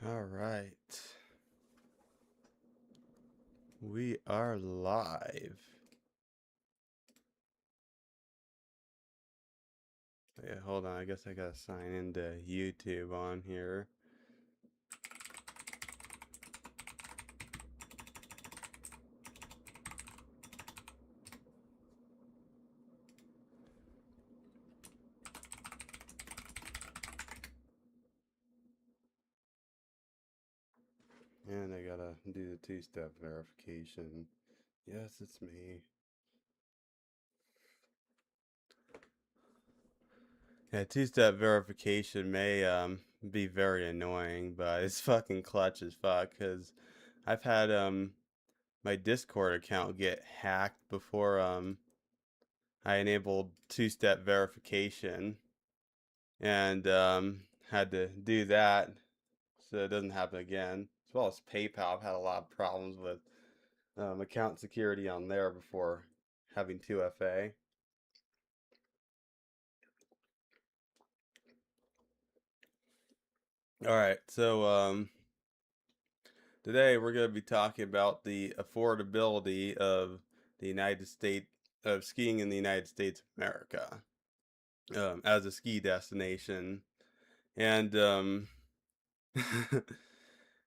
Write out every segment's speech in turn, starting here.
All right. We are live. Yeah, hold on. I guess I gotta sign into YouTube on here. And I gotta do the two-step verification. Yes, it's me. Yeah, two-step verification may be very annoying, but it's fucking clutch as fuck because I've had my Discord account get hacked before I enabled two-step verification and had to do that so it doesn't happen again. As well as PayPal, I've had a lot of problems with account security on there before having 2FA. All right, so today we're going to be talking about the affordability of the United States of skiing in the United States of America as a ski destination, and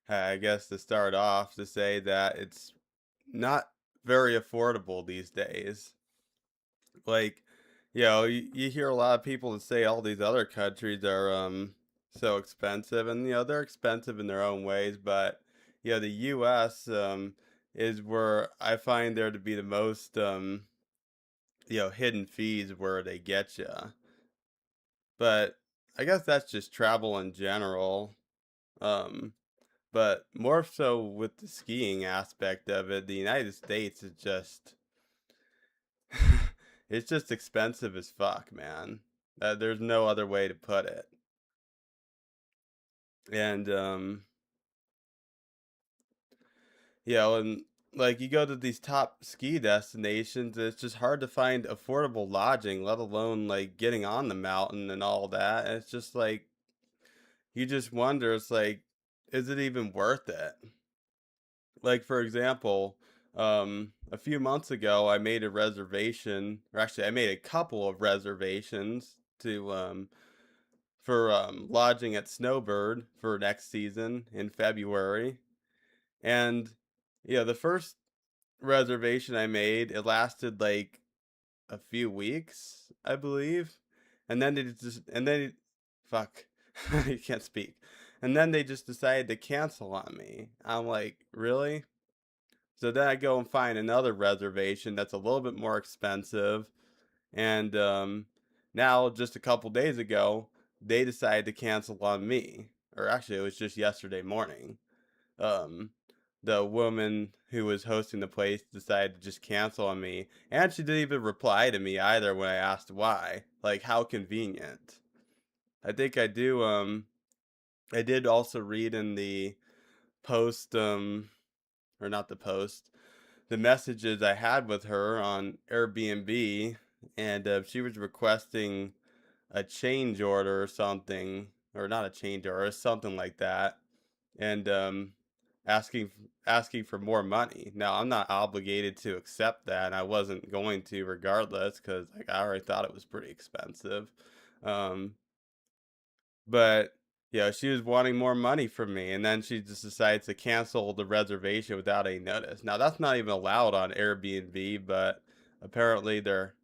I guess to start off to say that it's not very affordable these days. Like, you hear a lot of people that say all these other countries are so expensive, and they're expensive in their own ways, but the US is where I find there to be the most hidden fees where they get you. But I guess that's just travel in general. Um but more so with the skiing aspect of it, the United States is just it's just expensive as fuck, man. There's no other way to put it. And and like you go to these top ski destinations, it's just hard to find affordable lodging, let alone like getting on the mountain and all that. And it's just like you just wonder, it's like, is it even worth it? Like for example, a few months ago I made a reservation, or actually I made a couple of reservations to for lodging at Snowbird for next season in February. And the first reservation I made, it lasted like a few weeks, I believe. And then fuck, you can't speak. And then they just decided to cancel on me. I'm like, really? So then I go and find another reservation that's a little bit more expensive. And now, just a couple days ago, they decided to cancel on me. Or actually, it was just yesterday morning. Um, the woman who was hosting the place decided to just cancel on me. And she didn't even reply to me either when I asked why. Like, how convenient. I think I did also read in the post, or not the post, the messages I had with her on Airbnb, and she was requesting a change order or something, or not a change order, or something like that, and asking asking for more money. Now I'm not obligated to accept that, and I wasn't going to regardless because like I already thought it was pretty expensive. Um, but she was wanting more money from me, and then she just decided to cancel the reservation without any notice. Now that's not even allowed on Airbnb, but apparently there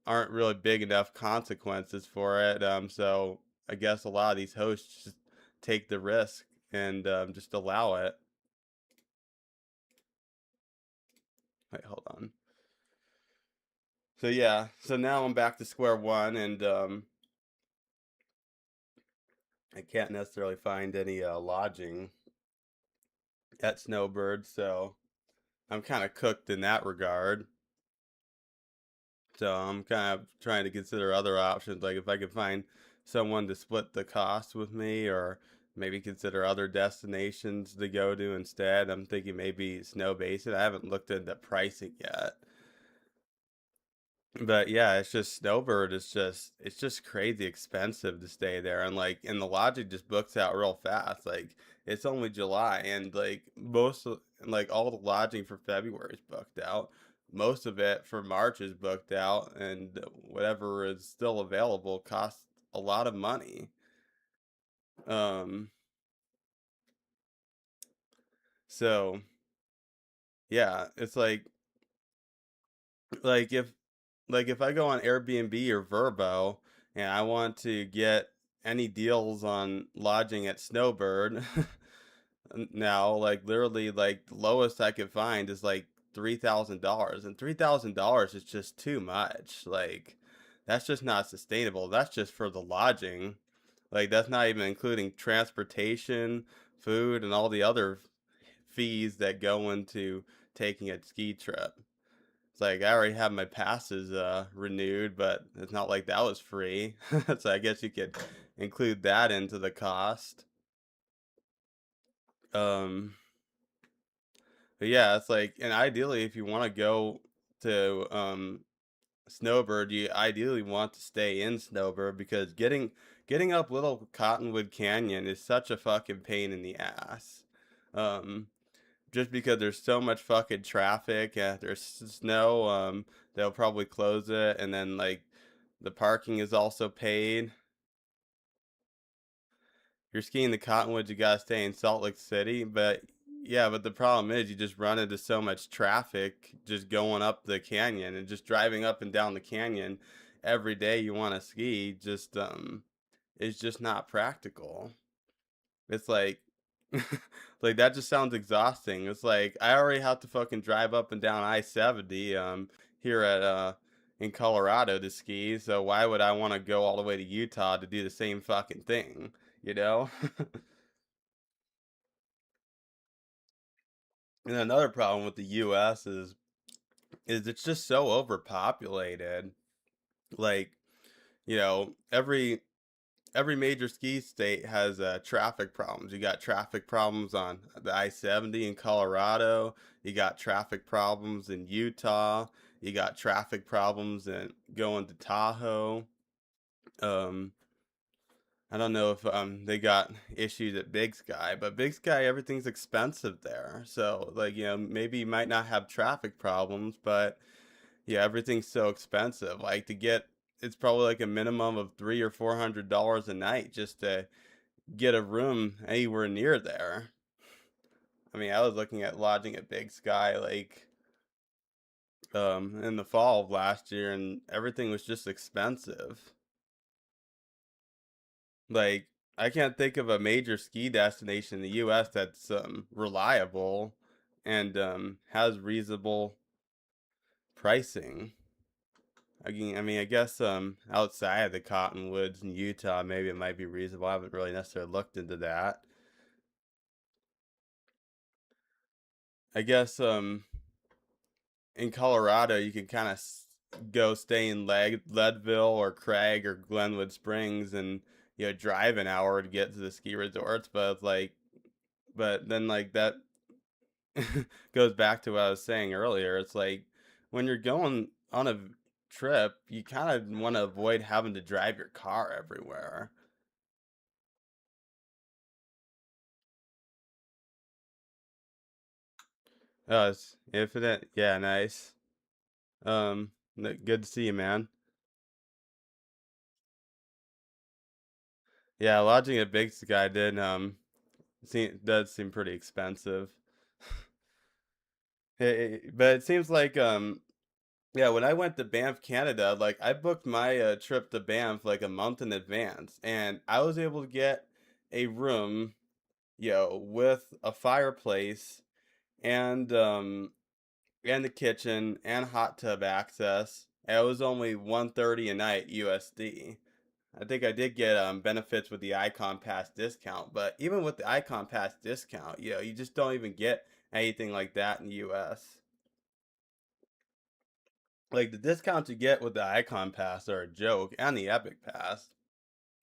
aren't really big enough consequences for it. So I guess a lot of these hosts just take the risk and just allow it. Wait, hold on. So so now I'm back to square one, and I can't necessarily find any lodging at Snowbird, so I'm kind of cooked in that regard. So I'm kind of trying to consider other options, like if I could find someone to split the cost with me, or maybe consider other destinations to go to instead. I'm thinking maybe Snow Basin. I haven't looked into pricing yet. But yeah, it's just Snowbird is just it's just crazy expensive to stay there, and the lodging just books out real fast. Like it's only July, and all the lodging for February is booked out. Most of it for March is booked out, and whatever is still available costs a lot of money. Um, so yeah, it's like if I go on Airbnb or Verbo and I want to get any deals on lodging at Snowbird now, like literally like the lowest I could find is like $3,000, and $3,000 is just too much. Like that's just not sustainable. That's just for the lodging. Like that's not even including transportation, food, and all the other fees that go into taking a ski trip. It's like I already have my passes renewed, but it's not like that was free. So I guess you could include that into the cost. Um, but yeah, it's like, and ideally, if you want to go to Snowbird, you ideally want to stay in Snowbird because getting up Little Cottonwood Canyon is such a fucking pain in the ass. Um, just because there's so much fucking traffic. There's snow. They'll probably close it, and then like the parking is also paid. If you're skiing the Cottonwoods, you gotta stay in Salt Lake City, but yeah, but the problem is you just run into so much traffic just going up the canyon and just driving up and down the canyon every day you want to ski just is just not practical. It's like like that just sounds exhausting. It's like I already have to fucking drive up and down I-70 here at in Colorado to ski, so why would I want to go all the way to Utah to do the same fucking thing, you know? And another problem with the US is it's just so overpopulated. Like, every major ski state has traffic problems. You got traffic problems on the I-70 in Colorado. You got traffic problems in Utah. You got traffic problems in going to Tahoe. Um, I don't know if they got issues at Big Sky, but Big Sky everything's expensive there. So like maybe you might not have traffic problems, but yeah, everything's so expensive. Like to get it's probably like a minimum of $300 or $400 a night just to get a room anywhere near there. I mean, I was looking at lodging at Big Sky like in the fall of last year, and everything was just expensive. Like I can't think of a major ski destination in the US that's reliable and has reasonable pricing. I guess outside of the Cottonwoods in Utah, maybe it might be reasonable. I haven't really necessarily looked into that. I guess in Colorado, you can kind of go stay in Leadville or Craig or Glenwood Springs and drive an hour to get to the ski resorts. But then like that goes back to what I was saying earlier. It's like when you're going on a trip, you kind of want to avoid having to drive your car everywhere. Oh, it's Infinite. Yeah, nice. Good to see you, man. Yeah, lodging at Big Sky does seem pretty expensive. But it seems like yeah, when I went to Banff, Canada, like I booked my trip to Banff like a month in advance, and I was able to get a room, with a fireplace and and the kitchen and hot tub access. And it was only 130 a night USD. I think I did get benefits with the Icon Pass discount, but even with the Icon Pass discount, you just don't even get anything like that in the US. Like the discounts you get with the Icon Pass are a joke, and the Epic Pass.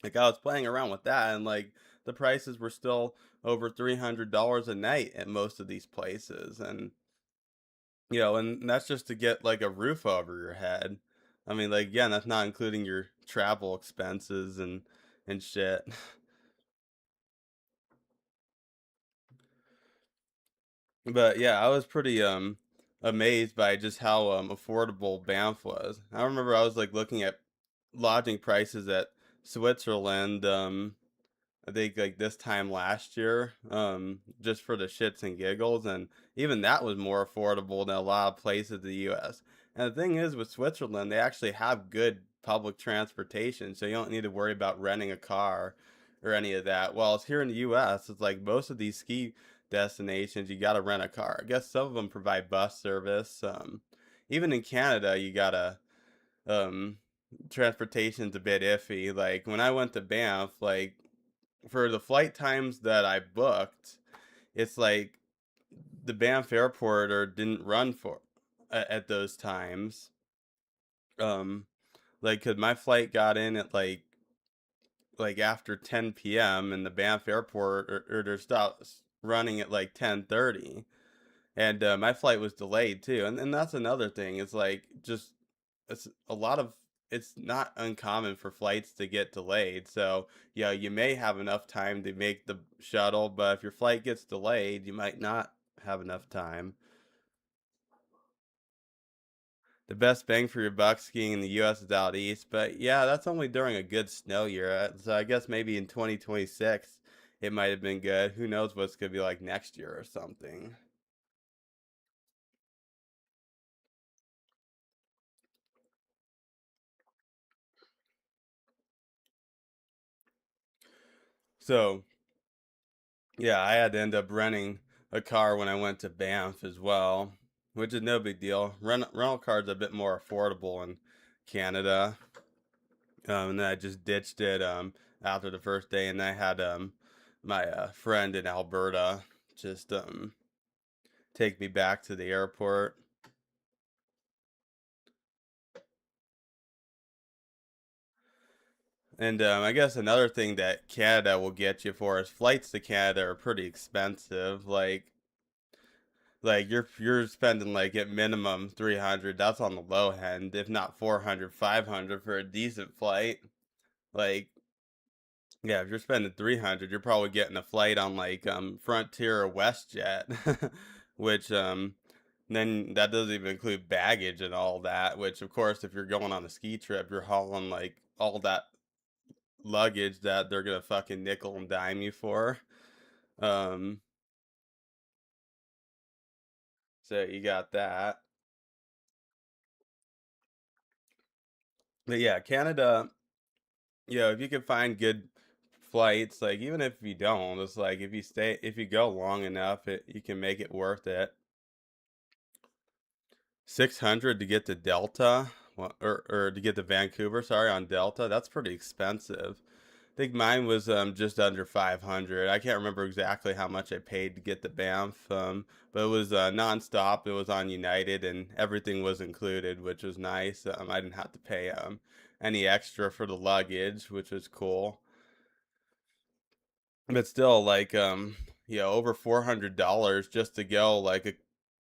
Like I was playing around with that, and like the prices were still over $300 a night at most of these places, and and that's just to get like a roof over your head. I mean, like, again, that's not including your travel expenses and shit. But yeah, I was pretty amazed by just how affordable Banff was. I remember I was like looking at lodging prices at Switzerland I think like this time last year, just for the shits and giggles, and even that was more affordable than a lot of places in the U.S. And the thing is, with Switzerland, they actually have good public transportation, so you don't need to worry about renting a car or any of that. While it's here in the U.S., it's like most of these ski destinations, you got to rent a car. I guess some of them provide bus service. Even in Canada, you gotta um, transportation's a bit iffy. Like when I went to Banff, like for the flight times that I booked, it's like the Banff airport or didn't run for at those times. Um, like, cause my flight got in at like after 10 p.m. and the Banff airport or their stops running at like 10:30, and my flight was delayed too. And that's another thing. It's like just it's a lot of it's not uncommon for flights to get delayed. So, yeah, you may have enough time to make the shuttle, but if your flight gets delayed, you might not have enough time. The best bang for your buck skiing in the US is out east, but yeah, that's only during a good snow year. So I guess maybe in 2026 it might have been good. Who knows what it's going to be like next year or something. So, yeah, I had to end up renting a car when I went to Banff as well, which is no big deal. Rental cars are a bit more affordable in Canada. And then I just ditched it after the first day, and I had my friend in Alberta just take me back to the airport. And I guess another thing that Canada will get you for is flights to Canada are pretty expensive. Like you're spending like at minimum 300. That's on the low end, if not 400, 500 for a decent flight. Like yeah, if you're spending 300, you're probably getting a flight on like Frontier or WestJet, which then that doesn't even include baggage and all that, which of course if you're going on a ski trip, you're hauling like all that luggage that they're gonna fucking nickel and dime you for. Um so you got that. But yeah, Canada, if you can find good flights, like even if you don't, it's like if you go long enough, you can make it worth it. 600 to get to Delta, or to get to Vancouver, sorry, on Delta. That's pretty expensive. I think mine was just under 500. I can't remember exactly how much I paid to get to Banff, but it was nonstop. It was on United, and everything was included, which was nice. I didn't have to pay any extra for the luggage, which was cool. But still, like, over $400 just to go like a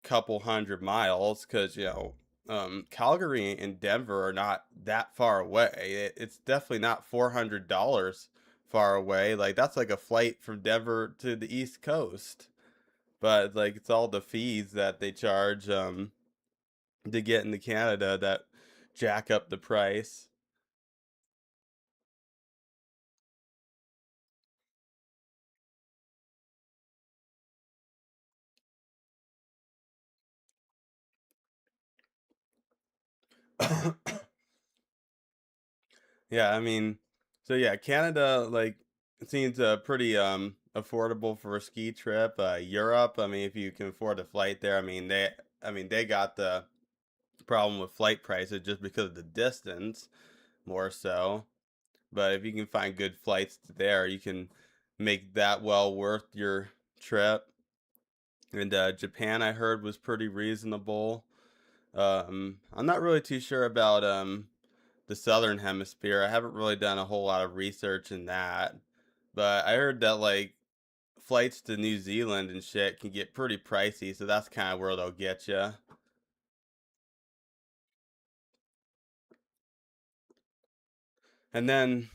couple hundred miles, because Calgary and Denver are not that far away. It's definitely not $400 far away. Like that's like a flight from Denver to the East Coast. But like it's all the fees that they charge to get into Canada that jack up the price. Yeah, I mean, so yeah, Canada like seems pretty affordable for a ski trip. Europe, I mean, if you can afford a flight there, I mean they got the problem with flight prices just because of the distance more so. But if you can find good flights there, you can make that well worth your trip. And Japan, I heard, was pretty reasonable. I'm not really too sure about the southern hemisphere. I haven't really done a whole lot of research in that, but I heard that like flights to New Zealand and shit can get pretty pricey, so that's kind of where they'll get you. and then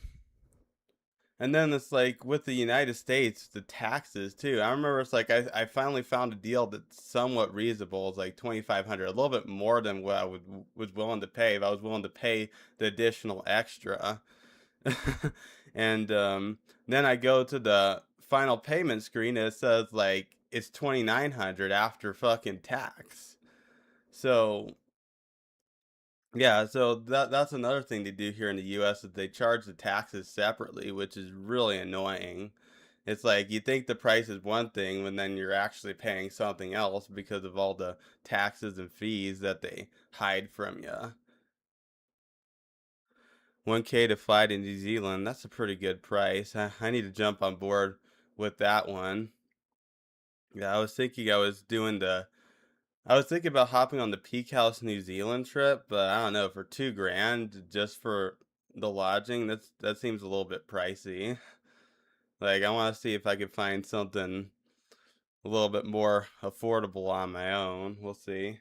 and then it's like with the United States, the taxes too. I remember it's like I finally found a deal that's somewhat reasonable. It's like 2,500, a little bit more than what I was willing to pay. If I was willing to pay the additional extra, and then I go to the final payment screen and it says like it's 2,900 after fucking tax. So yeah, so that's another thing they do here in the US is they charge the taxes separately, which is really annoying. It's like you think the price is one thing when then you're actually paying something else because of all the taxes and fees that they hide from you. 1K to fly to New Zealand, that's a pretty good price. I need to jump on board with that one. Yeah, I was thinking about hopping on the Peak House New Zealand trip, but I don't know, for 2 grand just for the lodging, that seems a little bit pricey. Like I want to see if I could find something a little bit more affordable on my own. We'll see.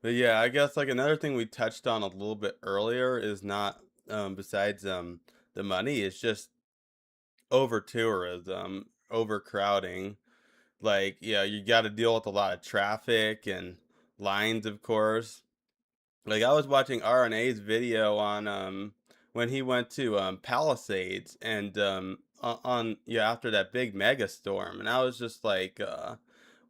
But yeah, I guess like another thing we touched on a little bit earlier is not besides the money, it's just over tourism, overcrowding. Like, yeah, you got to deal with a lot of traffic and lines, of course. Like I was watching RNA's video on when he went to Palisades and on yeah after that big mega storm, and I was just like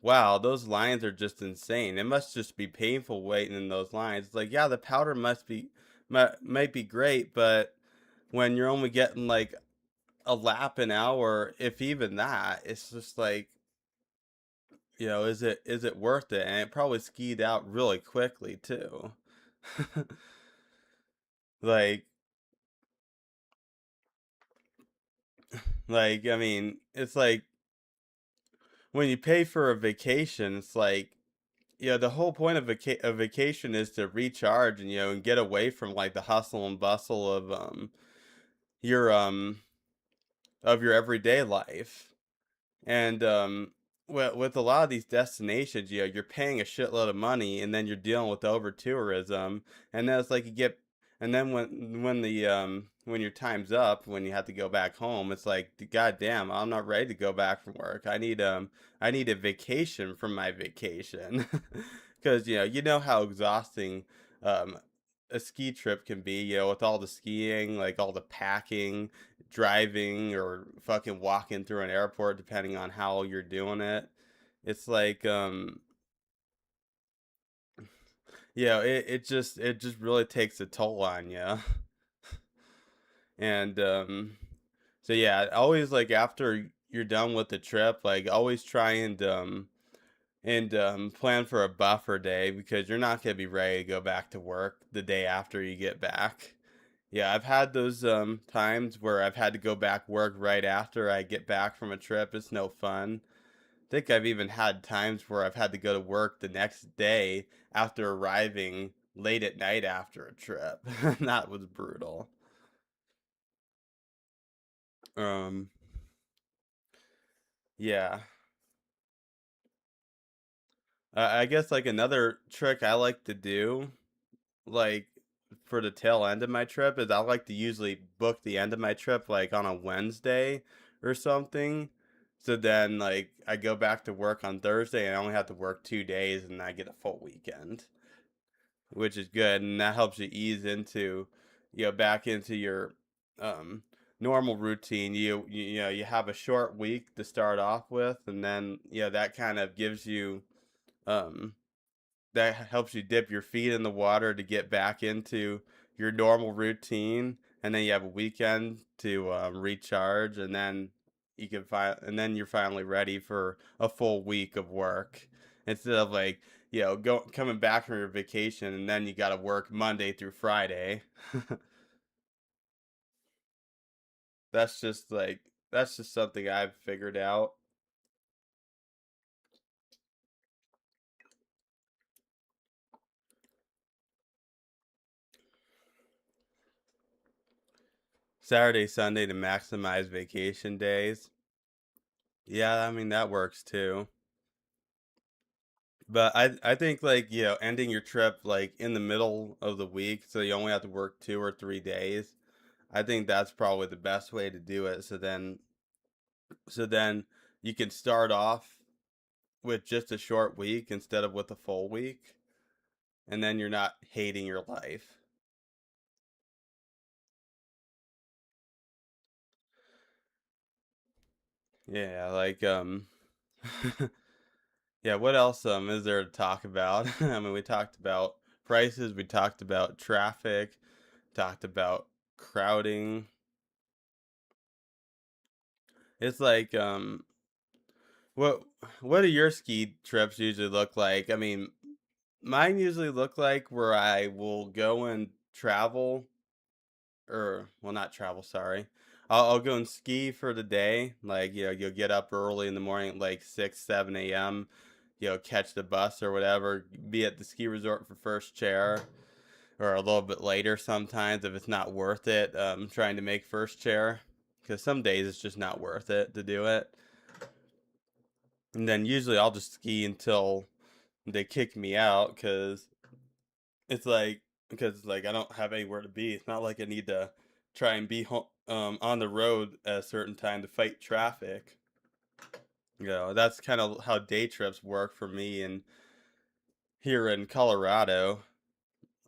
wow, those lines are just insane. It must just be painful waiting in those lines. It's like, yeah, the powder might be great, but when you're only getting like a lap an hour, if even that, it's just like, is it worth it? And it probably skied out really quickly too. like I mean, it's like when you pay for a vacation, it's like the whole point of a vacation is to recharge and and get away from like the hustle and bustle your of your everyday life. And with a lot of these destinations, you're paying a shitload of money, and then you're dealing with over tourism, and then it's like you get, and then when your time's up, when you have to go back home, it's like, God damn, I'm not ready to go back from work. I need a vacation from my vacation, because you know how exhausting um a ski trip can be, with all the skiing, like all the packing, driving, or fucking walking through an airport, depending on how you're doing it. It's like, it just really takes a toll on you. And so yeah, always like after you're done with the trip, like always try and plan for a buffer day because you're not gonna be ready to go back to work the day after you get back. Yeah, I've had those times where I've had to go back work right after I get back from a trip. It's no fun. I think I've even had times where I've had to go to work the next day after arriving late at night after a trip. That was brutal. Um, yeah. I guess like another trick I like to do, like for the tail end of my trip, is I like to usually book the end of my trip like on a Wednesday or something. So then like I go back to work on Thursday and I only have to work 2 days and I get a full weekend, which is good, and that helps you ease into back into your um normal routine. You have a short week to start off with, and then that kind of gives you um that helps you dip your feet in the water to get back into your normal routine, and then you have a weekend to recharge, and then and then you're finally ready for a full week of work instead of like coming back from your vacation and then you got to work Monday through Friday. that's just like that's just something I've figured out. Saturday, Sunday to maximize vacation days. Yeah, I mean that works too. But I think like, ending your trip like in the middle of the week so you only have to work 2 or 3 days. I think that's probably the best way to do it. So then you can start off with just a short week instead of with a full week, and then you're not hating your life. Yeah, like yeah, what else is there to talk about? I mean, we talked about prices, we talked about traffic, talked about crowding. It's like what what do your ski trips usually look like? I mean, mine usually look like where I will go and travel, or well, not travel, sorry. I'll go and ski for the day. Like, you'll get up early in the morning, like 6, 7 a.m., catch the bus or whatever, be at the ski resort for first chair, or a little bit later sometimes if it's not worth it, trying to make first chair. Because some days it's just not worth it to do it. And then usually I'll just ski until they kick me out it's like, because like I don't have anywhere to be. It's not like I need to try and be on the road at a certain time to fight traffic. That's kind of how day trips work for me. And here in Colorado,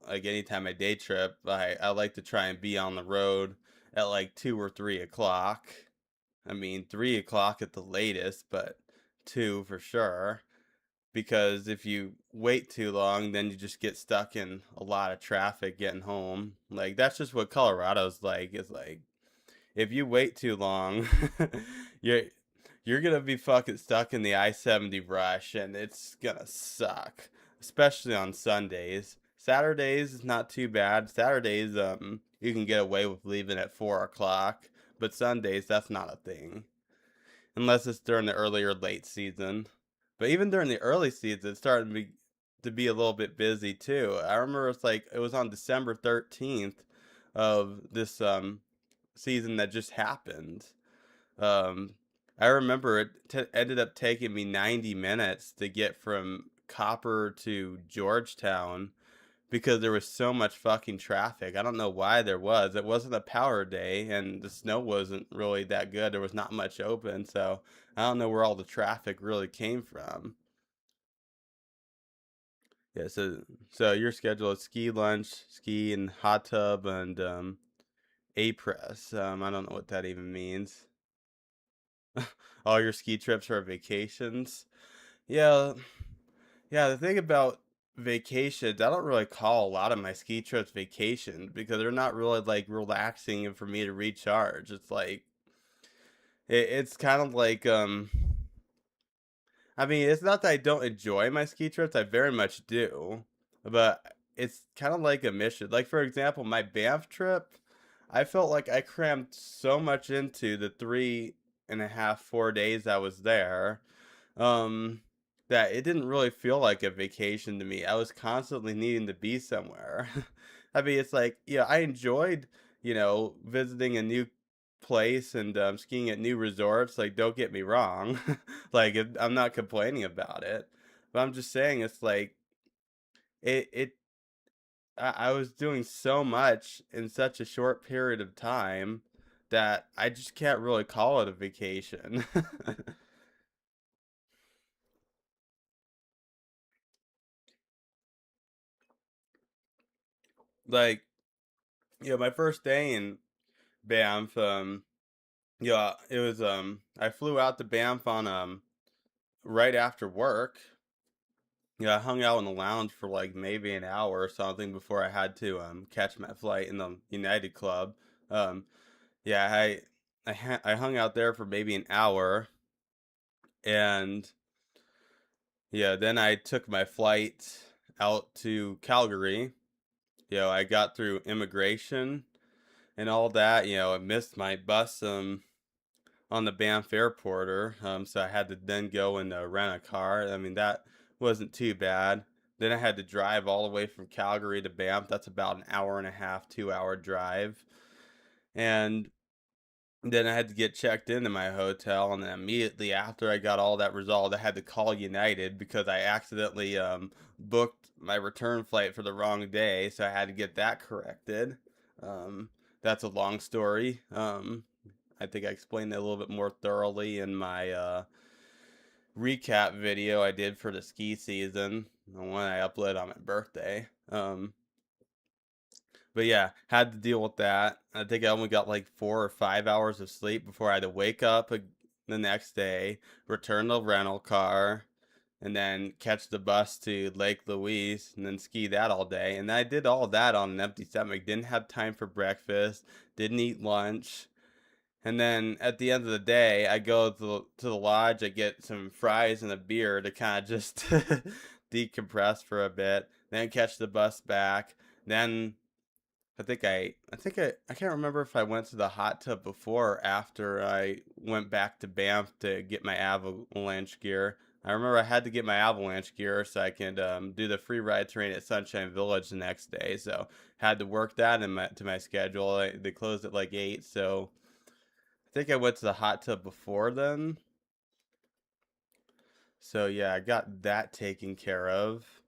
like anytime I day trip, I like to try and be on the road at like 2 or 3 o'clock. I mean, 3 o'clock at the latest, but two for sure. Because if you wait too long, then you just get stuck in a lot of traffic getting home. Like that's just what Colorado's like. It's like if you wait too long, you're you're gonna be fucking stuck in the I-70 rush, and it's gonna suck, especially on Sundays. Saturdays is not too bad. Saturdays, you can get away with leaving at 4 o'clock, but Sundays that's not a thing unless it's during the early or late season. But even during the early season, it started to be a little bit busy too. I remember it was on December 13th of this season that just happened. Um, I remember it ended up taking me 90 minutes to get from Copper to Georgetown because there was so much fucking traffic. I don't know why there was. It wasn't a power day and the snow wasn't really that good. There was not much open, so I don't know where all the traffic really came from. Yeah, so your schedule is ski lunch, ski and hot tub, and A press. I don't know what that even means. All your ski trips are vacations. Yeah, yeah, the thing about vacations, I don't really call a lot of my ski trips vacation because they're not really like relaxing and for me to recharge. It's like it's kind of like I mean, it's not that I don't enjoy my ski trips, I very much do. But it's kind of like a mission. Like for example, my Banff trip, I felt like I crammed so much into the 3.5, 4 days I was there um that it didn't really feel like a vacation to me. I was constantly needing to be somewhere. I mean, it's like, I enjoyed, visiting a new place and skiing at new resorts. Like, don't get me wrong. Like, I'm not complaining about it, but I'm just saying it's like it. I was doing so much in such a short period of time that I just can't really call it a vacation. Like, my first day in Banff, yeah, it was I flew out to Banff on right after work. Yeah, I hung out in the lounge for like maybe an hour or something before I had to catch my flight in the United Club. Um yeah, I hung out there for maybe an hour, and yeah, then I took my flight out to Calgary. I got through immigration and all that. I missed my bus on the Banff airporter. So I had to then go and rent a car. I mean, that wasn't too bad. Then I had to drive all the way from Calgary to Banff. That's about an hour and a half, 2 hour drive. And then I had to get checked into my hotel, and then immediately after I got all that resolved, I had to call United because I accidentally booked my return flight for the wrong day, so I had to get that corrected. Um, that's a long story. I think I explained it a little bit more thoroughly in my recap video I did for the ski season, the one I uploaded on my birthday. But yeah, had to deal with that. I think I only got like 4 or 5 hours of sleep before I had to wake up the next day, return the rental car, and then catch the bus to Lake Louise, and then ski that all day. And I did all that on an empty stomach. Didn't have time for breakfast. Didn't eat lunch. And then at the end of the day, I go to the lodge. I get some fries and a beer to kind of just decompress for a bit. Then catch the bus back. Then I can't remember if I went to the hot tub before or after I went back to Banff to get my avalanche gear. I remember I had to get my avalanche gear so I could do the free ride terrain at Sunshine Village the next day. So had to work that to my schedule. They closed at like 8, so I think I went to the hot tub before then. So yeah, I got that taken care of.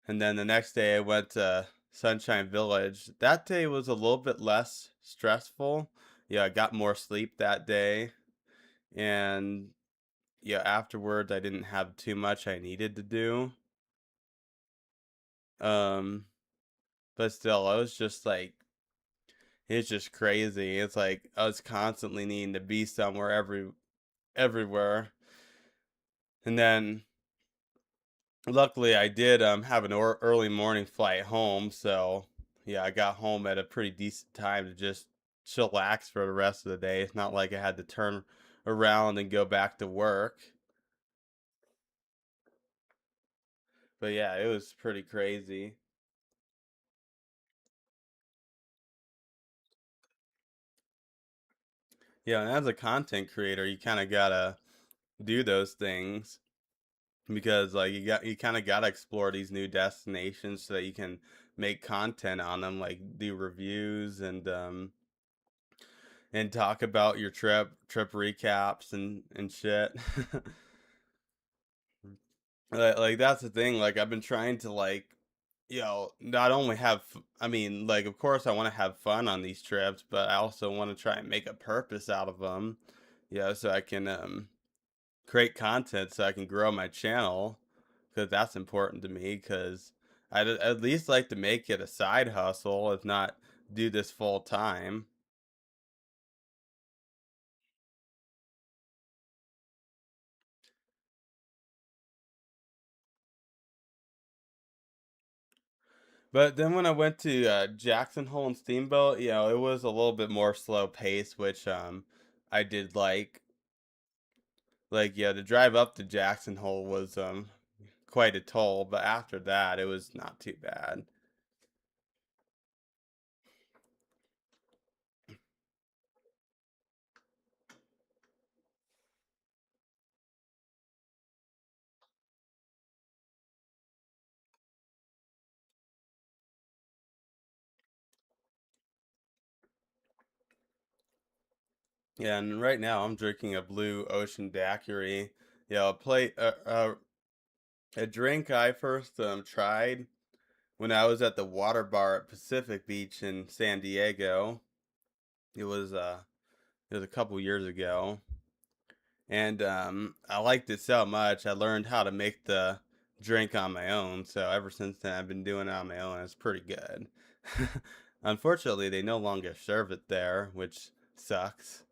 And then the next day I went to Sunshine Village. That day was a little bit less stressful. Yeah, I got more sleep that day. And yeah, afterwards I didn't have too much I needed to do. Um, but still, I was just like, it's just crazy. It's like I was constantly needing to be somewhere everywhere. And then luckily I did have an early morning flight home, so yeah, I got home at a pretty decent time to just chillax for the rest of the day. It's not like I had to turn around and go back to work. But yeah, it was pretty crazy. Yeah, and as a content creator, you kind of gotta do those things because like you kind of gotta explore these new destinations so that you can make content on them, like do reviews and talk about your trip recaps and shit. Like that's the thing. Like I've been trying to like not only I mean, like of course I want to have fun on these trips, but I also want to try and make a purpose out of them. So I can create content so I can grow my channel because that's important to me. Because I'd at least like to make it a side hustle, if not do this full time. But then when I went to Jackson Hole and Steamboat, it was a little bit more slow pace, which I did like. Like yeah, the drive up to Jackson Hole was quite a toll, but after that it was not too bad. Yeah, and right now I'm drinking a Blue Ocean Daiquiri. A drink I first tried when I was at the water bar at Pacific Beach in San Diego. It was uh it was a couple years ago, and I liked it so much I learned how to make the drink on my own. So ever since then, I've been doing it on my own. It's pretty good. Unfortunately, they no longer serve it there, which sucks.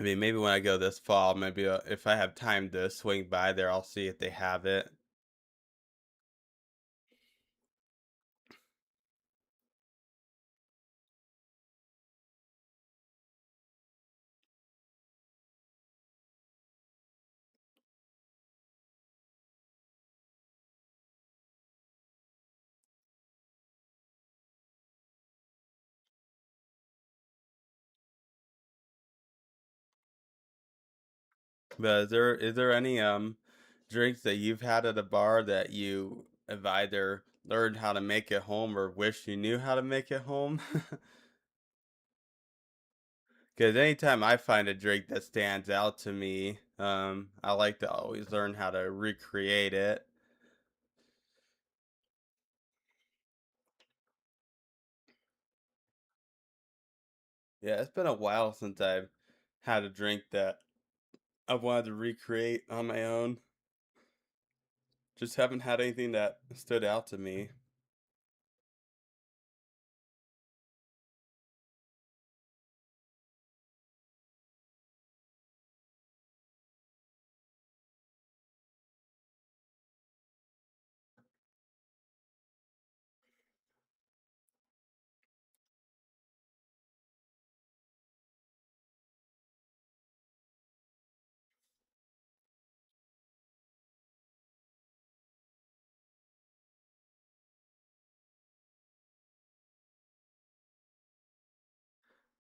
I mean, maybe when I go this fall, maybe if I have time to swing by there, I'll see if they have it. But is there any drinks that you've had at a bar that you have either learned how to make it home or wish you knew how to make it home. Because anytime I find a drink that stands out to me, I like to always learn how to recreate it. Yeah, it's been a while since I've had a drink that I've wanted to recreate on my own. Just haven't had anything that stood out to me.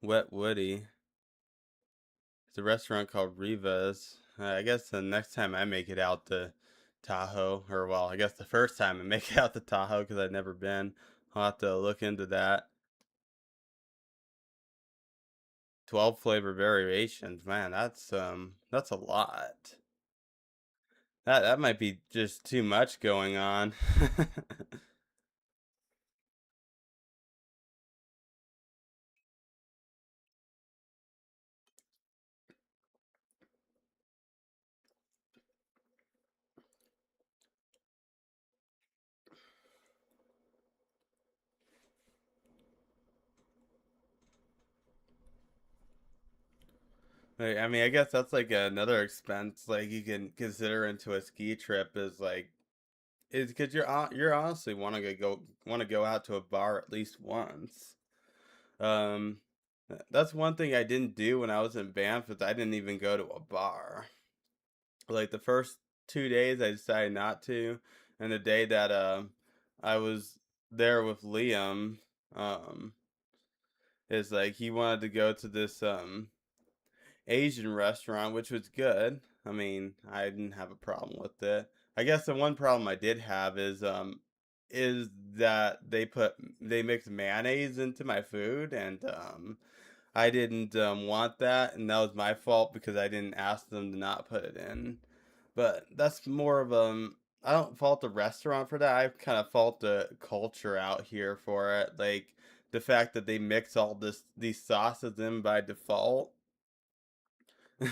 Wet Woody. It's a restaurant called Riva's. I guess the next time I make it out to Tahoe, or well, I guess the first time I make it out to Tahoe because I've never been, I'll have to look into that. 12 flavor variations, man, that's a lot. That might be just too much going on. Like, I mean, I guess that's like another expense like you can consider into a ski trip is because you're honestly want to go out to a bar at least once. Um, that's one thing I didn't do when I was in Banff is I didn't even go to a bar. Like the first 2 days, I decided not to, and the day that I was there with Liam, um, is like he wanted to go to this Asian restaurant, which was good. I mean, I didn't have a problem with it. I guess the one problem I did have is that they mix mayonnaise into my food and I didn't want that and that was my fault because I didn't ask them to not put it in. But that's more of I don't fault the restaurant for that. I kind of fault the culture out here for it. Like the fact that they mix all these sauces in by default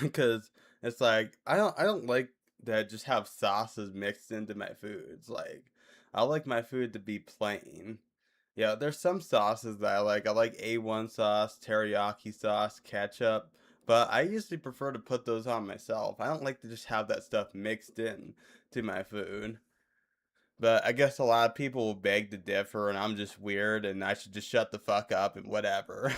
because it's like I don't like that just have sauces mixed into my foods. Like I like my food to be plain. Yeah, there's some sauces that I like. I like A1 sauce, teriyaki sauce, ketchup, but I usually prefer to put those on myself. I don't like to just have that stuff mixed in to my food. But I guess a lot of people will beg to differ, and I'm just weird, and I should just shut the fuck up and whatever.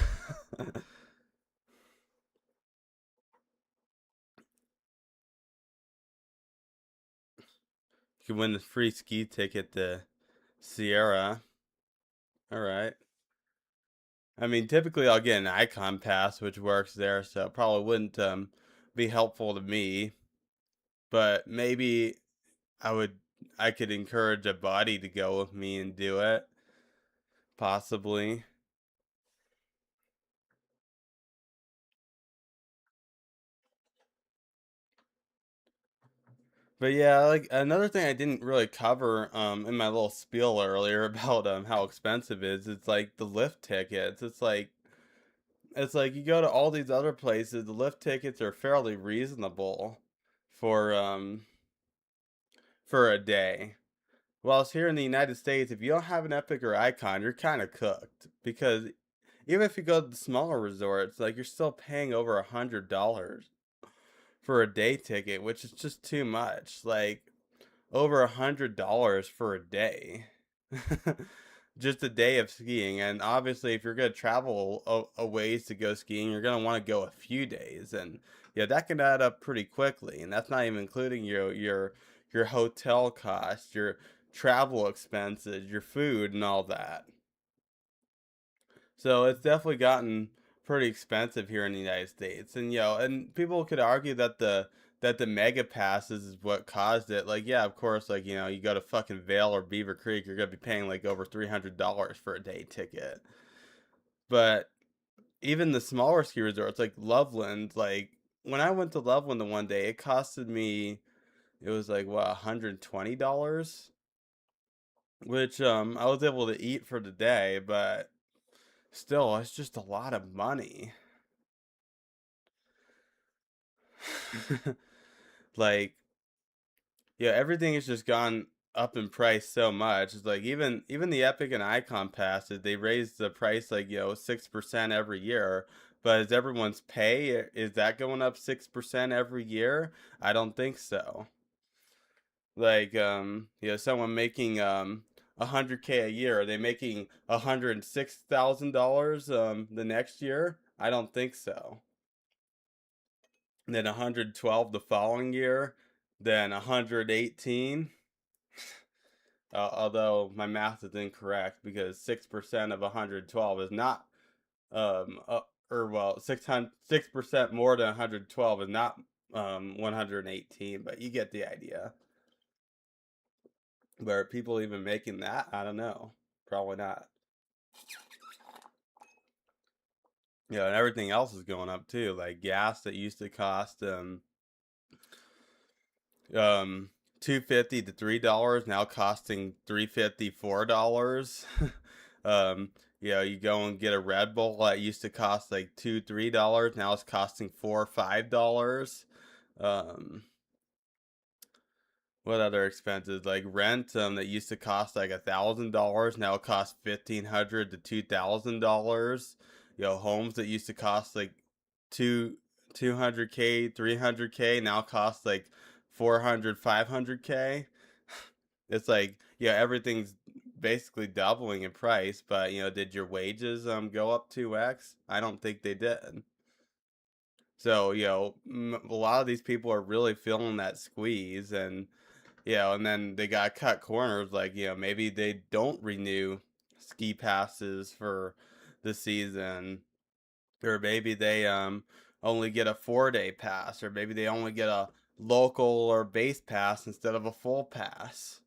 You can win the free ski ticket to Sierra. All right. I mean, typically I'll get an icon pass, which works there, so it probably wouldn't be helpful to me. But maybe I would, I could encourage a buddy to go with me and do it, possibly. But yeah, like another thing I didn't really cover in my little spiel earlier about how expensive it is. It's like the lift tickets. It's like you go to all these other places. The lift tickets are fairly reasonable for um for a day. Whilst here in the United States, if you don't have an Epic or Icon, you're kind of cooked because even if you go to the smaller resorts, like you're still paying over $100 for a day ticket, which is just too much. Like over $100 for a day. Just a day of skiing, and obviously if you're going to travel a ways to go skiing, you're going to want to go a few days, and yeah, that can add up pretty quickly, and that's not even including your hotel costs, your travel expenses, your food and all that. So it's definitely gotten pretty expensive here in the United States. And and people could argue that that the mega passes is what caused it. Like, yeah, of course, like, you go to fucking Vail or Beaver Creek, you're gonna be paying like over $300 for a day ticket. But even the smaller ski resorts like Loveland, like when I went to Loveland the one day, it costed me, it was like what, $120, which I was able to eat for the day, but still, it's just a lot of money. Like, yeah, everything has just gone up in price so much. It's like even the Epic and Icon passes, they raised the price like 6% every year. But is everyone's pay, is that going up 6% every year? I don't think so. Like someone making 100K a year, are they making $106,000 the next year? I don't think so. And then 112 the following year, then 118. Although my math is incorrect because 6% of 112 is not or well 6% more than 112 is not 118, but you get the idea. But are people even making that? I don't know. Probably not. Yeah, and everything else is going up too. Like gas that used to cost um 250 to $3 now costing 350 $4. um you go and get a Red Bull that used to cost like $2 $3, now it's costing $4 $5. um what other expenses, like rent that used to cost like $1,000 now it costs 1,500 to $2,000. Homes that used to cost like two 200K 300K now cost like 400 500K. It's like, everything's basically doubling in price, but did your wages go up 2x? I don't think they did. So a lot of these people are really feeling that squeeze, and then they got cut corners. Like, maybe they don't renew ski passes for the season, or maybe they only get a 4-day pass, or maybe they only get a local or base pass instead of a full pass.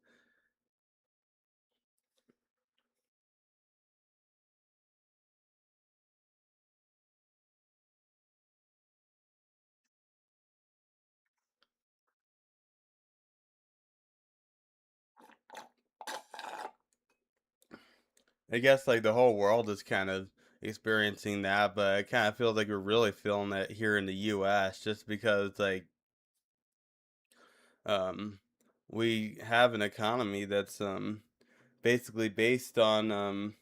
I guess like the whole world is kind of experiencing that, but it kind of feels like we're really feeling it here in the US just because like um we have an economy that's basically based on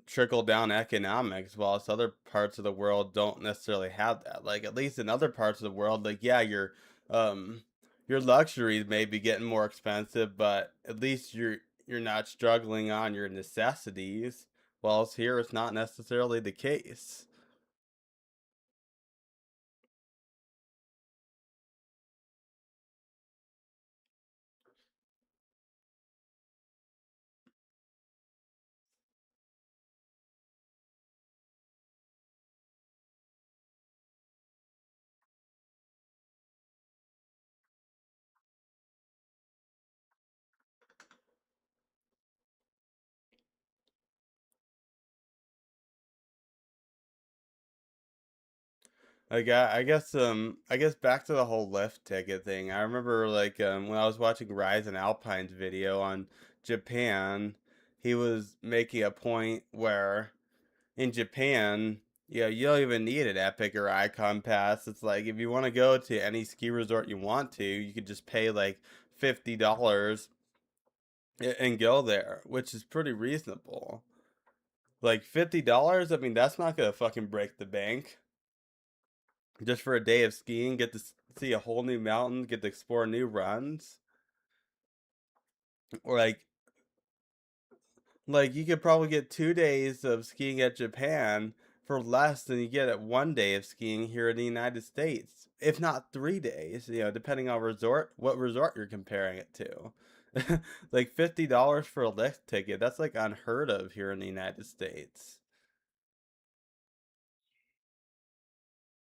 trickle down economics, whilst other parts of the world don't necessarily have that. Like at least in other parts of the world, like yeah, um your luxuries may be getting more expensive, but at least you're not struggling on your necessities. Whilst here it's not necessarily the case. Like I guess back to the whole lift ticket thing. I remember like when I was watching Rise and Alpine's video on Japan, he was making a point where in Japan, you don't even need an Epic or Icon pass. It's like if you want to go to any ski resort you want to, you could just pay like $50 and go there, which is pretty reasonable. Like $50, I mean that's not gonna fucking break the bank. Just for a day of skiing, get to see a whole new mountain, get to explore new runs, or like you could probably get 2 days of skiing at Japan for less than you get at one day of skiing here in the United States, if not 3 days. Depending on what resort you're comparing it to. Like $50 for a lift ticket, that's like unheard of here in the United States.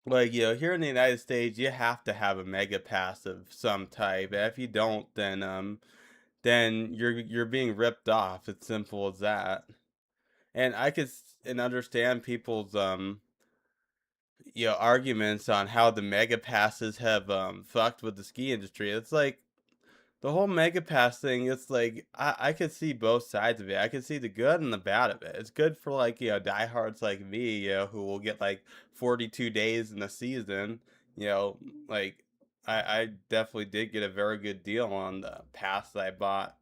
Like, here in the United States, you have to have a mega pass of some type. If you don't, then you're being ripped off. It's simple as that. And I could and understand people's arguments on how the mega passes have fucked with the ski industry. It's like the whole mega pass thing, it's like I could see both sides of it. I could see the good and the bad of it. It's good for like, diehards like me, who will get like 42 days in a season. You know, like I definitely did get a very good deal on the pass that I bought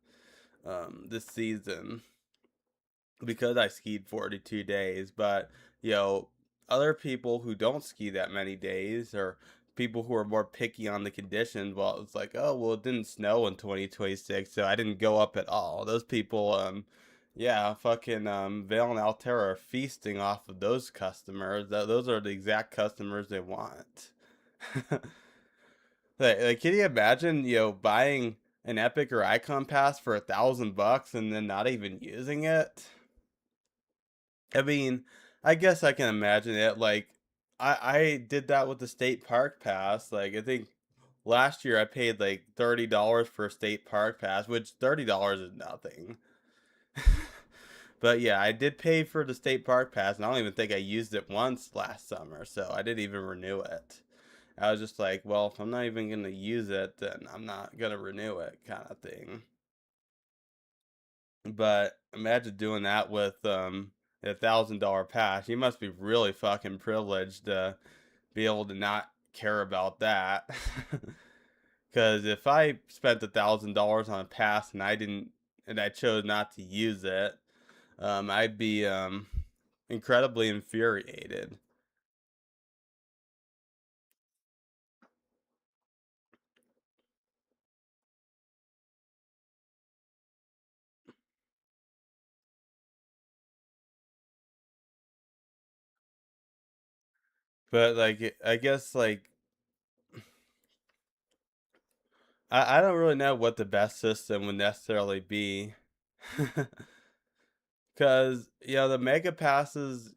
this season because I skied 42 days. But, you know, other people who don't ski that many days, or people who are more picky on the conditions, well, it's like, oh, well, it didn't snow in 2026, so I didn't go up at all. Those people, yeah, fucking Vail and Altera are feasting off of those customers. Those are the exact customers they want. Like, can you imagine, buying an Epic or Icon Pass for $1,000 and then not even using it? I mean, I guess I can imagine it. Like, I did that with the state park pass. Like, I think last year I paid like $30 for a state park pass, which $30 is nothing. But yeah, I did pay for the state park pass, and I don't even think I used it once last summer, so I didn't even renew it. I was just like, well, if I'm not even gonna use it, then I'm not gonna renew it, kind of thing. But imagine doing that with $1,000 pass. You must be really fucking privileged to be able to not care about that. Because if I spent $1,000 on a pass and I chose not to use it, I'd be incredibly infuriated. But like, I guess like I don't really know what the best system would necessarily be. Because the mega passes,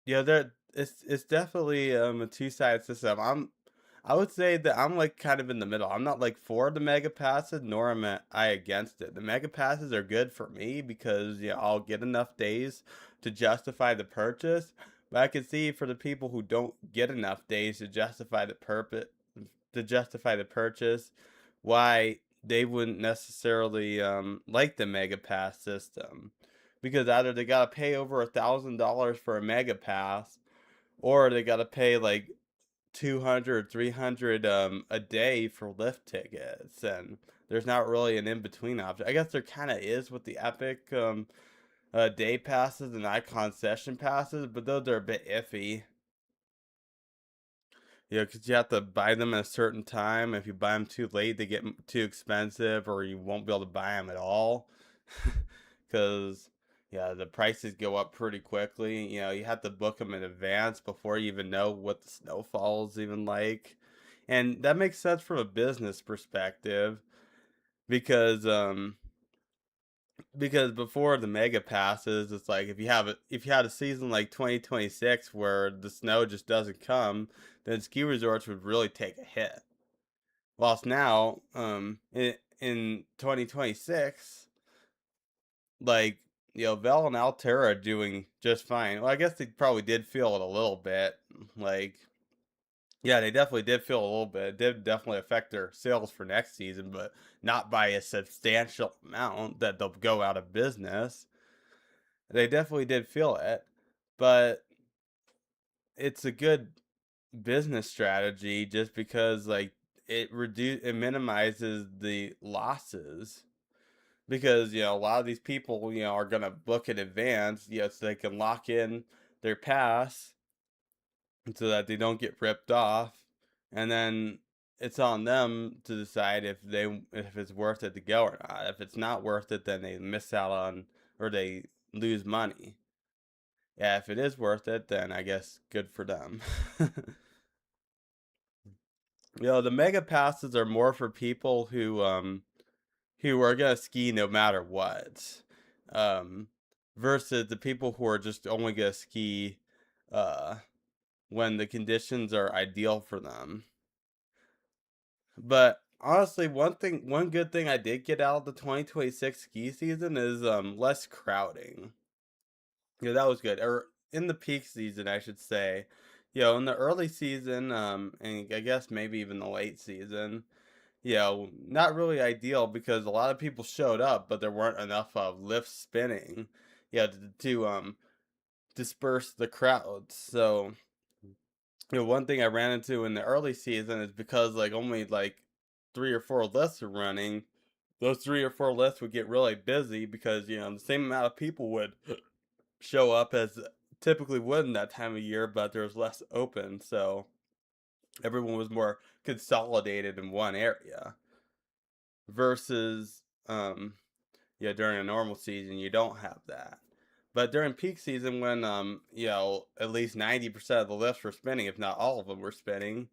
there it's definitely a two-sided system. I would say that I'm like kind of in the middle. I'm not like for the mega passes, nor I against it. The mega passes are good for me because I'll get enough days to justify the purchase. But I can see for the people who don't get enough days to justify the purchase, why they wouldn't necessarily like the mega pass system, because either they gotta pay over $1,000 for a mega pass, or they gotta pay like 200, 300 a day for lift tickets, and there's not really an in-between option. I guess there kind of is with the Epic day passes and Icon session passes, but those are a bit iffy. Because you have to buy them at a certain time. If you buy them too late, they get too expensive, or you won't be able to buy them at all. Because, yeah, the prices go up pretty quickly. You have to book them in advance before you even know what the snowfall is even like. And that makes sense from a business perspective because before the mega passes, it's like if you had a season like 2026 where the snow just doesn't come, then ski resorts would really take a hit. Whilst now, in 2026, like Vel and Altera are doing just fine. Well, I guess they probably did feel it a little bit. Like, yeah, they definitely did feel a little bit. It did definitely affect their sales for next season, but not by a substantial amount that they'll go out of business. They definitely did feel it, but it's a good business strategy just because like it minimizes the losses, because a lot of these people are gonna book in advance, so they can lock in their pass so that they don't get ripped off, and then it's on them to decide if it's worth it to go or not. If it's not worth it, then they miss out on, or they lose money. Yeah, if it is worth it, then I guess good for them. The mega passes are more for people who are gonna ski no matter what. Um versus the people who are just only gonna ski uh when the conditions are ideal for them. But honestly, one good thing I did get out of the 2026 ski season is less crowding. Yeah, that was good. Or in the peak season, I should say. In the early season, and I guess maybe even the late season, not really ideal because a lot of people showed up, but there weren't enough lifts spinning, to disperse the crowds. So, one thing I ran into in the early season is because like only like 3 or 4 lifts are running, those 3 or 4 lifts would get really busy because the same amount of people would show up as typically would in that time of year, but there was less open, so everyone was more consolidated in one area versus during a normal season you don't have that. But during peak season when at least 90% of the lifts were spinning, if not all of them were spinning,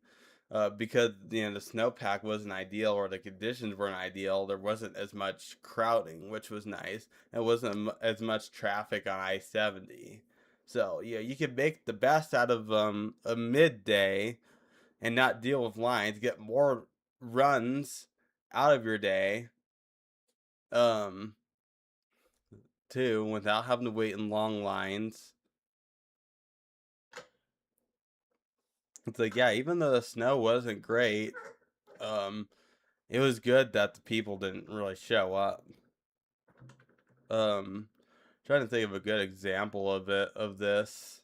because the snowpack wasn't ideal or the conditions weren't ideal, there wasn't as much crowding, which was nice. It wasn't as much traffic on I-70. So you could make the best out of a midday and not deal with lines, get more runs out of your day, um, too, without having to wait in long lines. It's like, yeah, even though the snow wasn't great, um, it was good that the people didn't really show up. Um, Trying to think of a good example of this.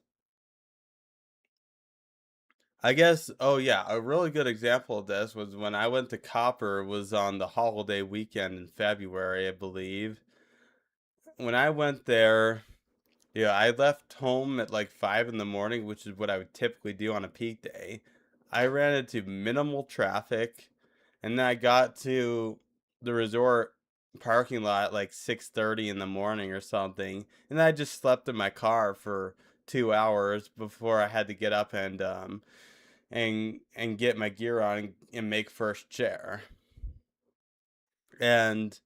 I guess, oh yeah, a really good example of this was when I went to Copper, was on the holiday weekend in February, I believe. When I went there, I left home at like 5 in the morning, which is what I would typically do on a peak day. I ran into minimal traffic, and then I got to the resort parking lot at like 6:30 in the morning or something, and I just slept in my car for 2 hours before I had to get up and get my gear on and make first chair. And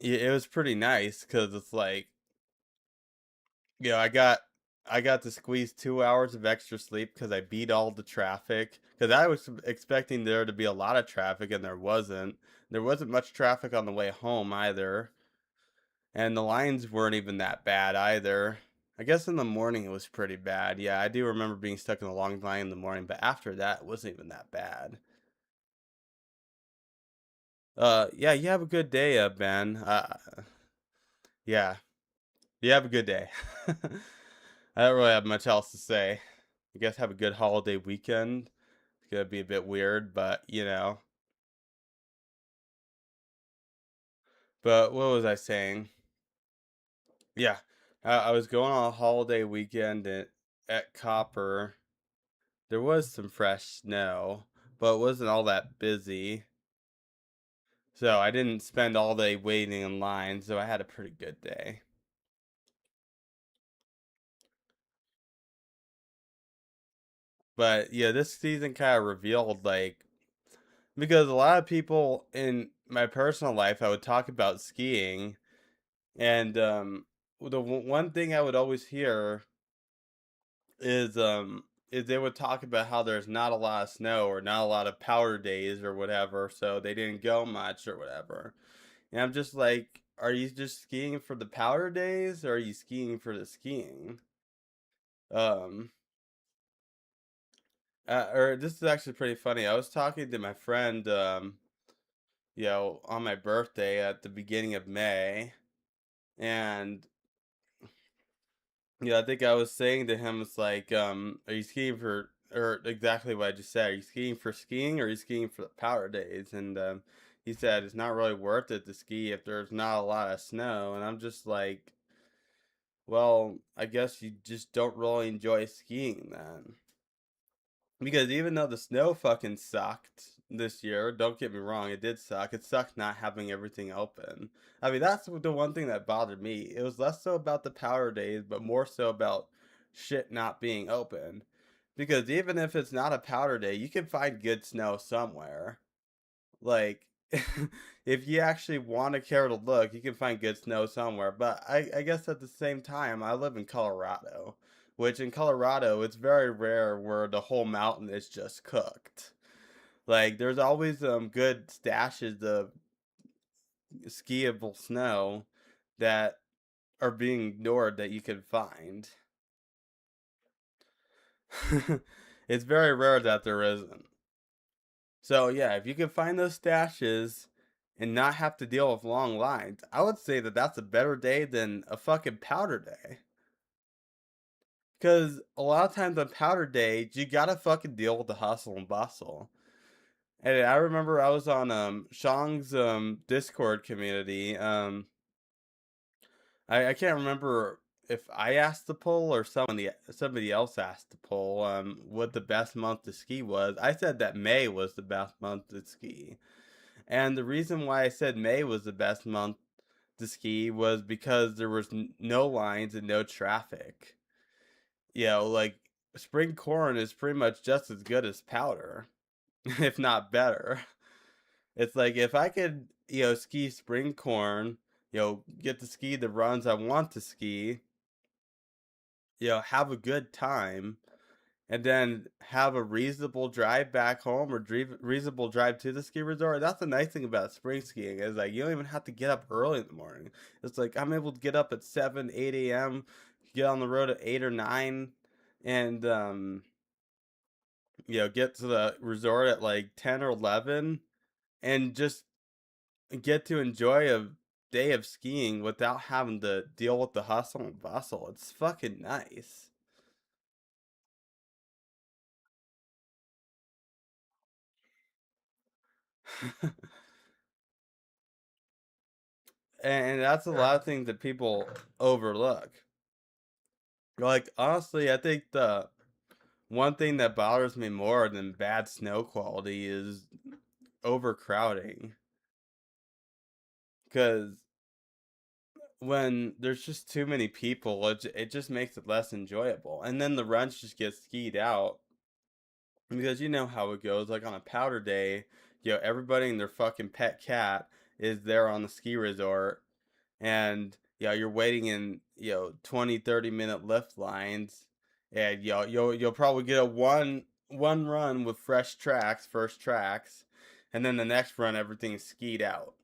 it was pretty nice because it's like Yeah, I got to squeeze 2 hours of extra sleep because I beat all the traffic. Because I was expecting there to be a lot of traffic, and there wasn't. There wasn't much traffic on the way home either, and the lines weren't even that bad either. I guess in the morning it was pretty bad. Yeah, I do remember being stuck in a long line in the morning, but after that it wasn't even that bad. Yeah, you have a good day, Ben. Yeah, you have a good day. I don't really have much else to say. I guess have a good holiday weekend. It's gonna be a bit weird, but But what was I saying? Yeah, I was going on a holiday weekend at Copper. There was some fresh snow, but it wasn't all that busy. So I didn't spend all day waiting in line, so I had a pretty good day. But yeah, this season kind of revealed like because a lot of people in my personal life I would talk about skiing, and the one thing I would always hear is they would talk about how there's not a lot of snow or not a lot of powder days or whatever, so they didn't go much or whatever. And I'm just like, are you just skiing for the powder days or are you skiing for the skiing? Um or this is actually pretty funny. I was talking to my friend on my birthday at the beginning of May, and I think I was saying to him, it's like, are you skiing for, or exactly what I just said, are you skiing for skiing or are you skiing for the power days? And he said it's not really worth it to ski if there's not a lot of snow. And I'm just like, well, I guess you just don't really enjoy skiing then. Because even though the snow fucking sucked this year, don't get me wrong, it did suck. It sucked not having everything open. I mean, that's the one thing that bothered me. It was less so about the power days, but more so about shit not being open. Because even if it's not a powder day, you can find good snow somewhere. Like, if you actually want to care to look, you can find good snow somewhere. But I guess at the same time, I live in Colorado, which in Colorado, it's very rare where the whole mountain is just cooked. Like, there's always good stashes of skiable snow that are being ignored that you can find. It's very rare that there isn't. So yeah, if you can find those stashes and not have to deal with long lines, I would say that that's a better day than a fucking powder day. Because a lot of times on powder day, you gotta fucking deal with the hustle and bustle. And I remember I was on Shang's Discord community. I can't remember if I asked the poll or somebody else asked the poll what the best month to ski was. I said that May was the best month to ski. And the reason why I said May was the best month to ski was because there was no lines and no traffic. You know, like spring corn is pretty much just as good as powder, if not better. It's like if I could, ski spring corn, get to ski the runs I want to ski, have a good time, and then have a reasonable drive back home or reasonable drive to the ski resort. That's the nice thing about spring skiing is like you don't even have to get up early in the morning. It's like I'm able to get up at 7, 8 a.m., get on the road at 8 or 9, and get to the resort at like 10 or 11, and just get to enjoy a day of skiing without having to deal with the hustle and bustle. It's fucking nice. And that's a lot of things that people overlook. Like, honestly, I think the one thing that bothers me more than bad snow quality is overcrowding. Because when there's just too many people, it just makes it less enjoyable. And then the runs just get skied out. Because you know how it goes. Like on a powder day, everybody and their fucking pet cat is there on the ski resort. And you're waiting in 20-30 minute lift lines, and you'll probably get a one run with fresh tracks, first tracks, and then the next run everything's skied out.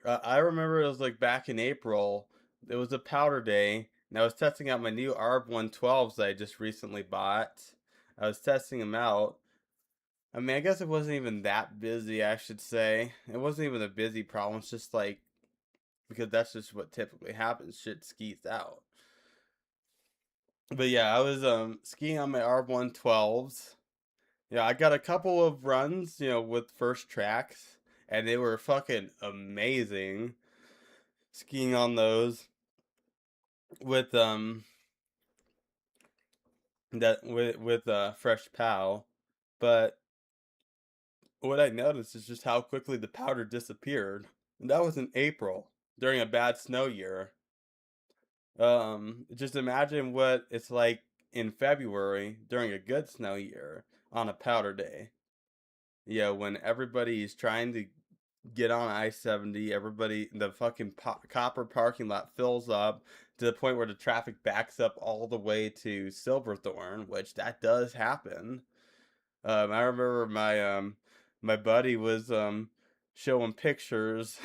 I remember it was like back in April. It was a powder day, and I was testing out my new ARB 112s that I just recently bought. I was testing them out. I mean, I guess it wasn't even that busy, I should say. It wasn't even a busy problem. It's just like because that's just what typically happens. Shit skis out. But yeah, I was skiing on my R112s. Yeah, I got a couple of runs, with first tracks, and they were fucking amazing skiing on those with fresh pow. But what I noticed is just how quickly the powder disappeared. And that was in April during a bad snow year. Just imagine what it's like in February during a good snow year on a powder day. When everybody's trying to get on I-70, the fucking copper parking lot fills up to the point where the traffic backs up all the way to Silverthorne, which that does happen. I remember my buddy was showing pictures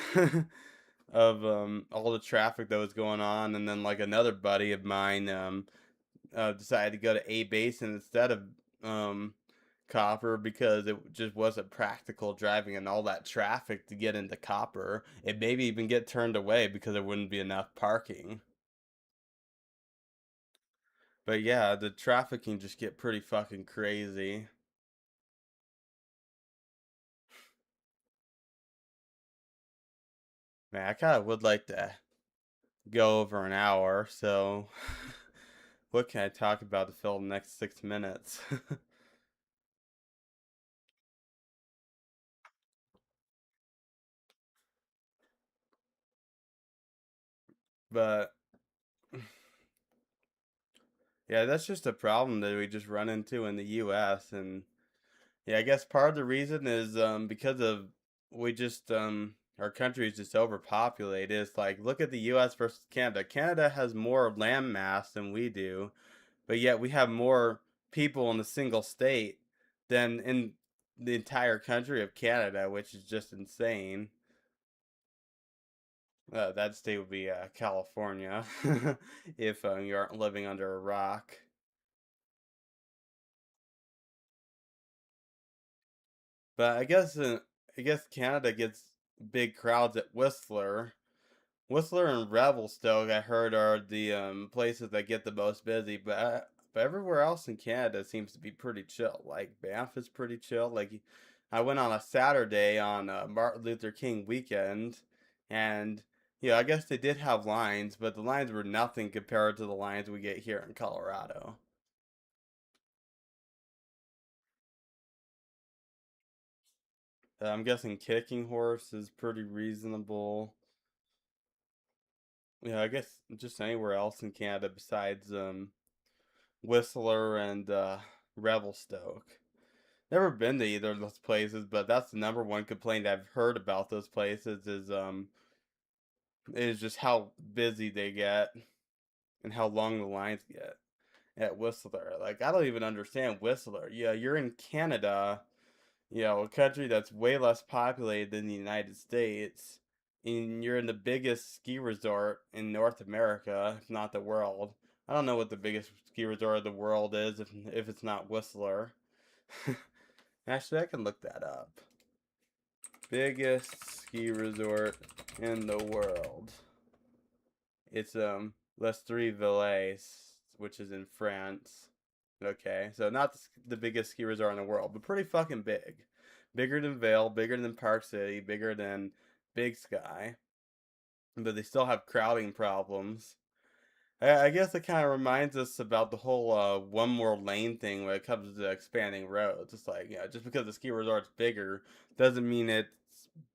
of all the traffic that was going on, and then like another buddy of mine decided to go to A-Basin instead of Copper because it just wasn't practical driving in all that traffic to get into Copper. It maybe even get turned away because there wouldn't be enough parking. But yeah, the traffic can just get pretty fucking crazy. Man, I kind of would like to go over an hour, so what can I talk about to fill the next 6 minutes? But yeah, that's just a problem that we just run into in the US. And yeah, I guess part of the reason is because of we just our country is just overpopulated. It's like, look at the US versus Canada. Canada has more land mass than we do, but yet we have more people in a single state than in the entire country of Canada, which is just insane. That state would be California, if you aren't living under a rock. But I guess Canada gets big crowds at Whistler. Whistler and Revelstoke, I heard, are the places that get the most busy. But everywhere else in Canada seems to be pretty chill. Like Banff is pretty chill. Like I went on a Saturday on Martin Luther King weekend, and yeah, I guess they did have lines, but the lines were nothing compared to the lines we get here in Colorado. I'm guessing Kicking Horse is pretty reasonable. Yeah, I guess just anywhere else in Canada besides Whistler and Revelstoke. Never been to either of those places, but that's the number one complaint I've heard about those places is just how busy they get and how long the lines get at Whistler. Like I don't even understand Whistler. Yeah, you're in Canada, a country that's way less populated than the United States, and you're in the biggest ski resort in North America, if not the world. I don't know what the biggest ski resort of the world is if it's not Whistler. Actually, I can look that up. Biggest ski resort in the world. It's Les Trois Valais, which is in France. Okay, so not the biggest ski resort in the world, but pretty fucking big. Bigger than Vail, bigger than Park City, bigger than Big Sky. But they still have crowding problems. I guess it kind of reminds us about the whole one more lane thing when it comes to expanding roads. It's like, just because the ski resort's bigger doesn't mean it's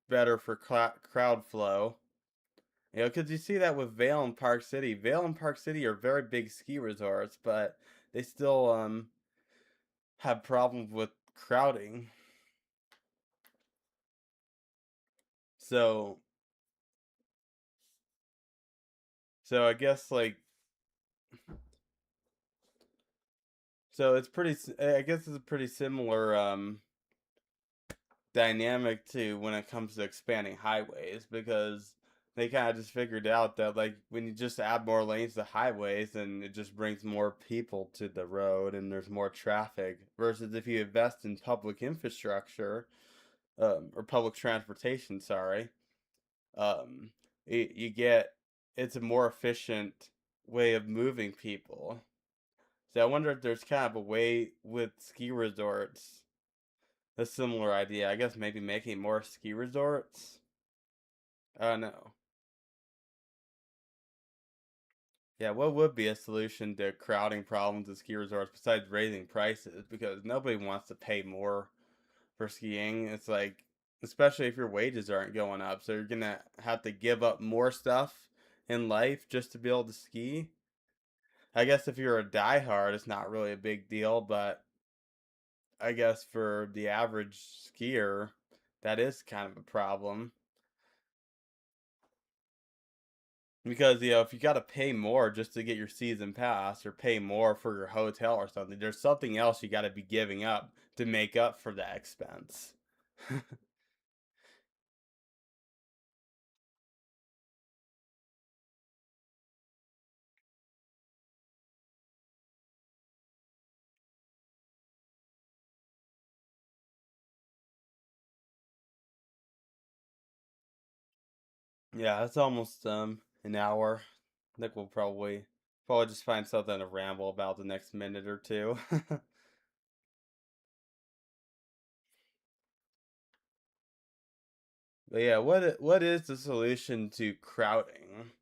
better for crowd flow. Because you see that with Vail and Park City. Vail and Park City are very big ski resorts, but they still have problems with crowding. So, so I guess like, so it's pretty. I guess it's a pretty similar dynamic to when it comes to expanding highways because they kind of just figured out that like when you just add more lanes to highways then it just brings more people to the road and there's more traffic versus if you invest in public infrastructure or public transportation, sorry, you get it's a more efficient way of moving people. So I wonder if there's kind of a way with ski resorts, a similar idea. I guess maybe making more ski resorts. I don't know. Yeah, what would be a solution to crowding problems at ski resorts besides raising prices? Because nobody wants to pay more for skiing. It's like, especially if your wages aren't going up, so you're gonna have to give up more stuff in life just to be able to ski. I guess if you're a diehard, it's not really a big deal, but I guess for the average skier, that is kind of a problem. Because if you got to pay more just to get your season pass or pay more for your hotel or something, there's something else you got to be giving up to make up for that expense. Yeah, it's almost an hour. I think we'll probably just find something to ramble about the next minute or two. But yeah, what is the solution to crowding?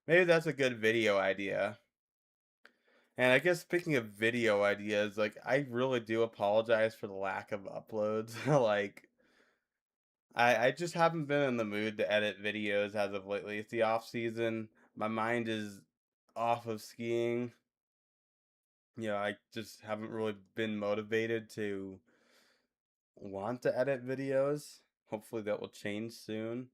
Maybe that's a good video idea. And I guess speaking of video ideas, like I really do apologize for the lack of uploads. Like I just haven't been in the mood to edit videos as of lately. It's the off season. My mind is off of skiing. I just haven't really been motivated to want to edit videos. Hopefully that will change soon.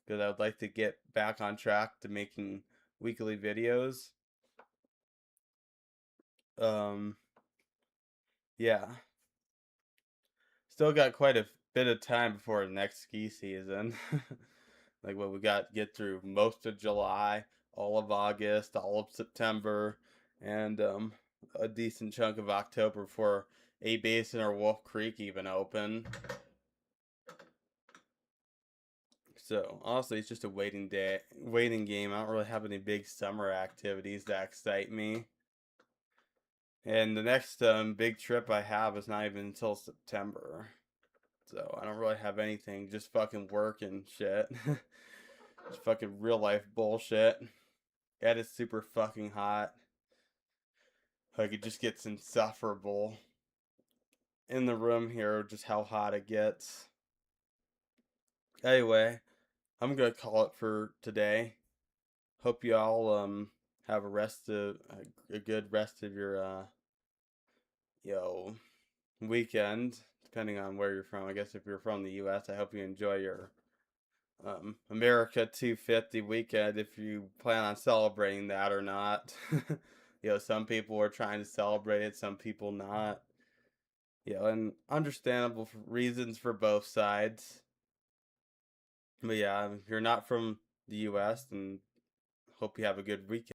because I would like to get back on track to making weekly videos. Um, yeah, still got quite a bit of time before the next ski season. Like what we got to get through most of July, all of August, all of September, and a decent chunk of October before A Basin or Wolf Creek even open. So honestly, it's just a waiting game. I don't really have any big summer activities that excite me. And the next big trip I have is not even until September. So I don't really have anything, just fucking work and shit. Just fucking real life bullshit. And it's super fucking hot. Like it just gets insufferable in the room here, just how hot it gets. Anyway, I'm gonna call it for today. Hope you all have a good rest of your yo weekend, depending on where you're from. I guess if you're from the U.S., I hope you enjoy your America 250 weekend if you plan on celebrating that or not. Some people are trying to celebrate it, some people not. And understandable reasons for both sides. But yeah, if you're not from the U.S., then hope you have a good weekend.